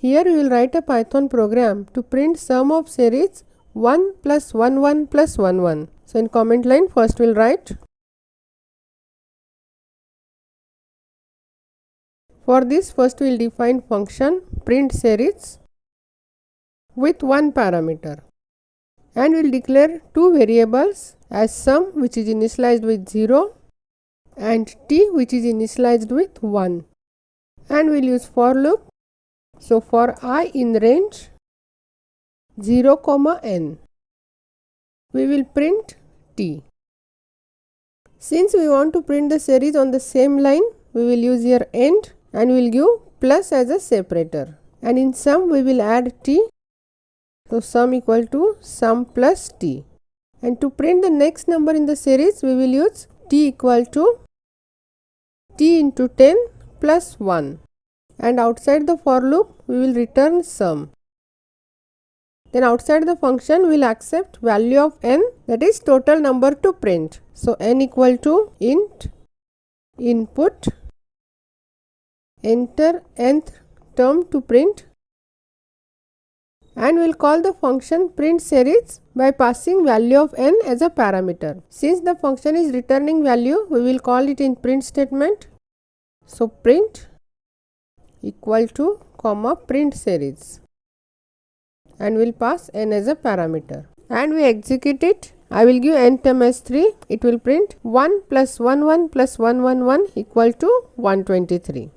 Here we will write a Python program to print sum of series 1 plus 1 1 plus 1 1. So in comment line first we will write. For this first we will define function print series with one parameter, and we will declare two variables as sum, which is initialized with 0, and t, which is initialized with 1, and we will use for loop. So for I in range 0, n, we will print t. Since we want to print the series on the same line, we will use here end and we will give plus as a separator, and in sum we will add t. So sum equal to sum plus t, and to print the next number in the series we will use t equal to t into 10 plus 1, and outside the for loop we will return sum. Then outside the function we will accept value of n, that is total number to print. So n equal to int input, enter nth term to print, and we will call the function print series by passing value of n as a parameter. Since the function is returning value, we will call it in print statement. So print equal to comma print series, and we will pass n as a parameter, and we execute it. I will give n term as 3. It will print 1 plus 1 1 plus 1 1 1 equal to 123.